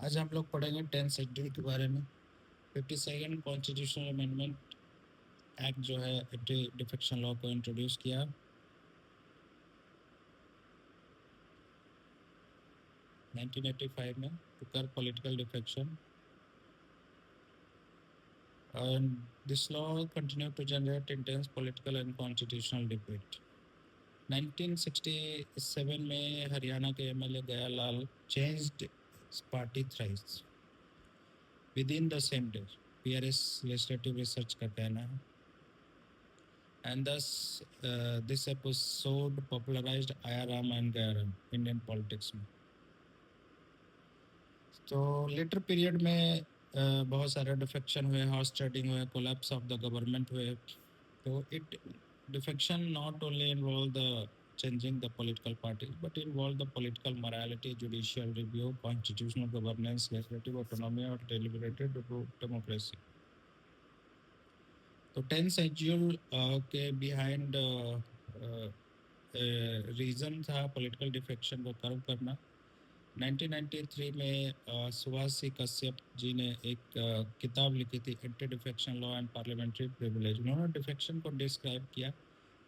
आज हम लोग पढ़ेंगे 10th शेड्यूल के बारे में। 52nd कॉन्स्टिट्यूशनल अमेंडमेंट एक्ट जो है एंटी डिफेक्शन लॉ को इंट्रोड्यूस किया 1985 में टू कर political defection, and this law continued to generate intense political and constitutional debate. 1967 में हरियाणा के MLA Dayalal changed party thrice within the same day, PRS legislative research का कहना है, and thus this episode popularized Ayaram and Gayaram Indian politics में. तो letter period में बहुत सारे डिफेक्शन हुए, हॉर्स ट्रेडिंग हुए, कोलैप्स ऑफ द गवर्नमेंट हुए. तो it defection not only involve the changing the political parties, but involve the political morality, judicial review, constitutional governance, legislative autonomy और deliberative democracy. तो 10th schedule के behind reason था political defection को curve करना. 1993 में सुभाष कश्यप जी ने एक किताब लिखी थी, anti defection law and parliamentary privilege. उन्होंने डिफेक्शन को डिस्क्राइब किया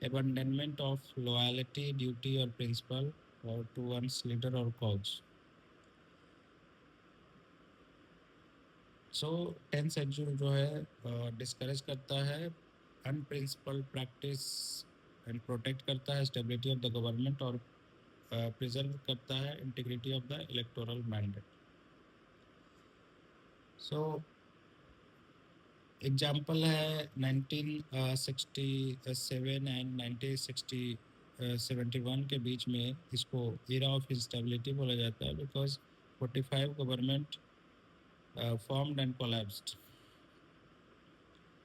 abandonment of loyalty, duty और principle or to one's leader or cause. So 10th schedule जो है डिस्करेज करता है अनप्रिंसिपल प्रैक्टिस एंड प्रोटेक्ट करता है स्टेबिलिटी ऑफ द गवर्नमेंट और प्रिजर्व करता है integrity of the electoral mandate. So example है 1967 एंड 1971 के बीच में इसको era ऑफ इंस्टेबिलिटी बोला जाता है, because 45 government formed and collapsed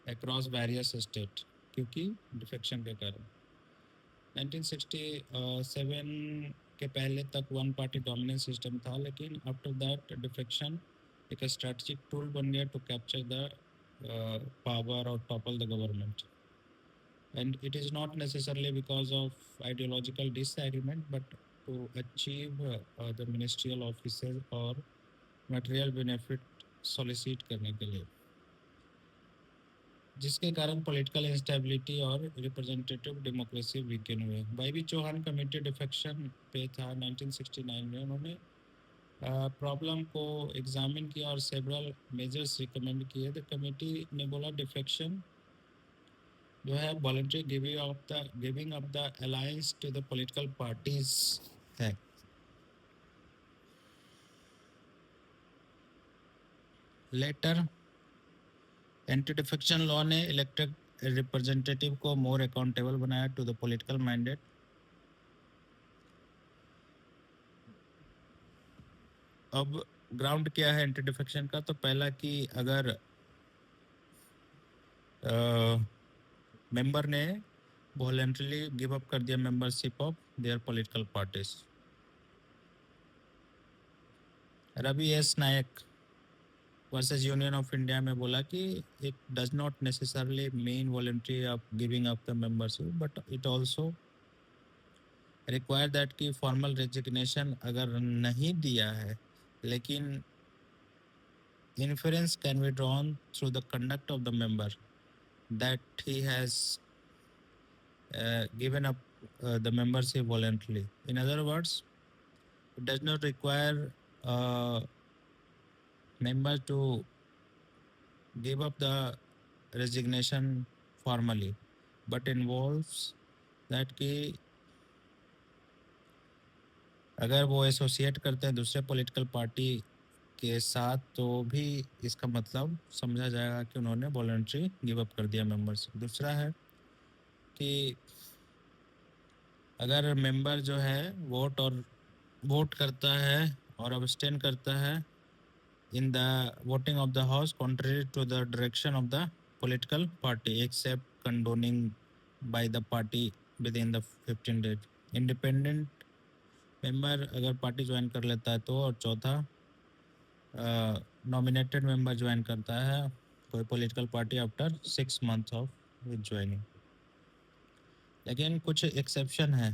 across various states क्योंकि डिफेक्शन के कारण. 1967 के पहले तक वन पार्टी डोमिनेंस सिस्टम था, लेकिन आफ्टर दैट डिफेक्शन एक स्ट्रेटजिक टूल बन गया टू कैप्चर द पावर और topple the government. And it is not necessarily because of ideological disagreement, but to achieve the ministerial offices or material benefit solicit करने के लिए, जिसके कारण political instability और रिप्रेजेंटेटिव डेमोक्रेसी वीकन हुए. Y Chauhan committee defection पे था 1969 में. उन्होंने प्रॉब्लम को एग्जामिन किया और सेवरल मेजर्स रिकमेंड किए. द कमेटी ने बोला डिफेक्शन जो है voluntary giving up the alliance to the political parties है. लेटर एंटी डिफेक्शन लॉ ने इलेक्टेड रिप्रेजेंटेटिव को मोर अकाउंटेबल बनाया टू द पॉलिटिकल मैंडेट. अब ग्राउंड क्या है एंटी डिफेक्शन का? तो पहला कि अगर मेंबर ने वॉलंटरली गिव अप कर दिया membership of their political parties. Ravi S Nayak versus union of India में बोला कि it does not necessarily mean voluntary of giving up the membership, but it also require that कि फॉर्मल रेजिग्नेशन अगर नहीं दिया है, लेकिन inference can be drawn through the conduct of the member that he has given up the membership voluntarily. In other words, it does not require member to give up the resignation formally, but involves that कि अगर वो associate करते हैं दूसरे political party के साथ, तो भी इसका मतलब समझा जाएगा कि उन्होंने वॉलंटरी गिव अप कर दिया मेंबरशिप. दूसरा है कि अगर मेंबर जो है वोट करता है और अब्सटेन करता है in the voting of the house contrary to the direction of the political party except condoning by the party within the 15 days. Independent member अगर पार्टी ज्वाइन कर लेता है तो. और चौथा, नॉमिनेटेड मेंबर ज्वाइन करता है कोई political party after 6 months of joining. लेकिन कुछ एक्सेप्शन है.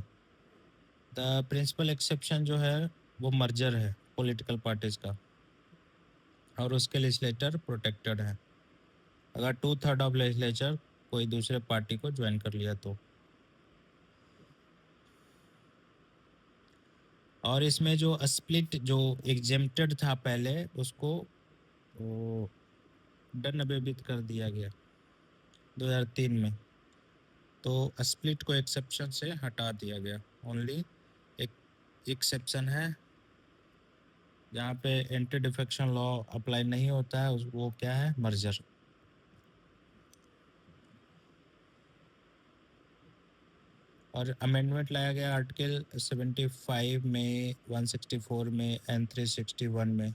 द प्रिंसिपल एक्सेप्शन जो है वो मर्जर है पॉलिटिकल पार्टीज का. और उसके लेजिस्लेटर प्रोटेक्टेड है अगर 2/3 ऑफ लेजिस्लेचर कोई दूसरे पार्टी को ज्वाइन कर लिया तो। और इसमें जो स्प्लिट जो एग्जेम्प्टेड था पहले उसको वो डन अबेबित कर दिया गया 2003 में, तो स्प्लिट को एक्सेप्शन से हटा दिया गया। ओनली एक एक्सेप्शन है जहाँ पे एंटी डिफेक्शन लॉ अप्लाई नहीं होता है, वो क्या है, मर्जर। और अमेंडमेंट लाया गया आर्टिकल 75 में, 164 में एंड 361 में,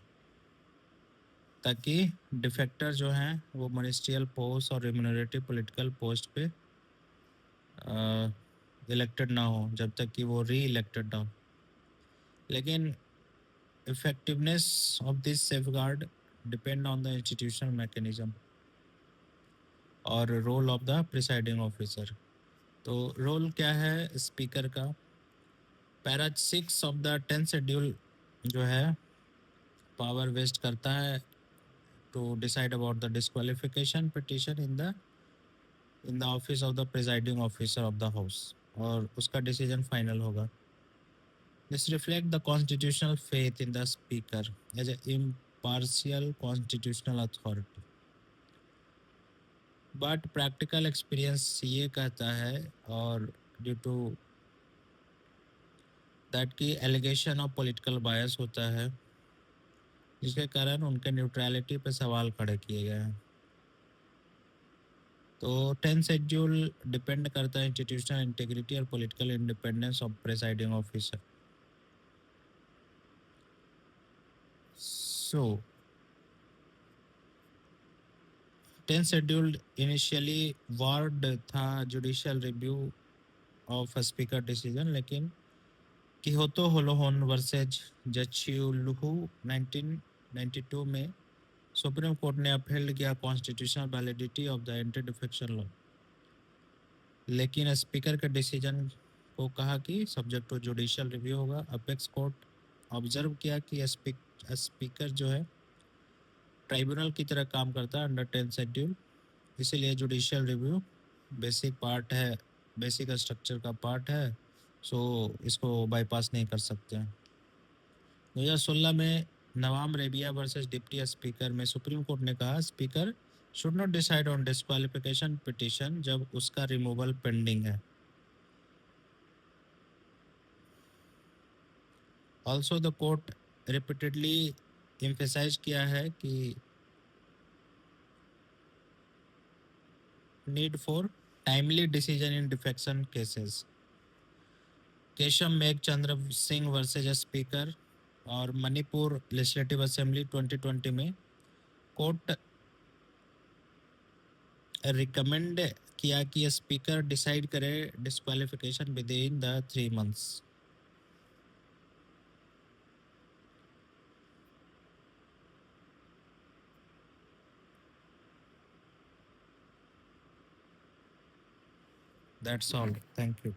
ताकि डिफेक्टर जो हैं वो मिनिस्ट्रियल पोस्ट और रिम्यूनरेटिव पॉलिटिकल पोस्ट पे इलेक्टेड ना हो जब तक कि वो री इलेक्टेड ना हो। लेकिन effectiveness of this safeguard depend on the institutional mechanism और role of the presiding officer. तो रोल क्या है स्पीकर का? Para 6 of the 10th schedule जो है पावर वेस्ट करता है to decide about the disqualification petition in the office of the presiding officer of the house, और उसका डिसीजन फाइनल होगा। This reflects the constitutional faith in the speaker as an impartial constitutional authority. But practical experience ये कहता है, और due to that की allegation of political बायस होता है, जिसके कारण उनके न्यूट्रलिटी पे सवाल खड़े किए गए हैं। तो 10th शेड्यूल डिपेंड करता है इंस्टीट्यूशनल इंटीग्रिटी और political independence of presiding officer. So 10th schedule initially barred था judicial review of speaker decision, लेकिन किहोतो होलोहोन वर्सेज जचिउलुहु 1992 में सुप्रीम कोर्ट ने अपहेल्ड किया constitutional validity of the anti defection law, लेकिन speaker के डिसीजन को कहा कि सब्जेक्ट टू जुडिशियल रिव्यू होगा। अपेक्स कोर्ट ऑब्जर्व किया कि स्पीकर जो है ट्राइब्यूनल की तरह काम करता है अंडर 10th शेड्यूल, इसीलिए जुडिशियल रिव्यू बेसिक पार्ट है, बेसिक स्ट्रक्चर का पार्ट है, सो इसको बाईपास नहीं कर सकते हैं। 2016 में नवाम रेबिया वर्सेस डिप्टी स्पीकर में सुप्रीम कोर्ट ने कहा speaker should not decide on disqualification petition जब उसका रिमूवल पेंडिंग है। Also the court repeatedly emphasise किया है कि need for timely decision in defection cases. Keshav Megh Chandra Singh versus speaker और मणिपुर लेजिस्लेटिव असेंबली 2020 में कोर्ट रिकमेंड किया कि स्पीकर डिसाइड करे disqualification with in the 3 months। That's all. Thank you.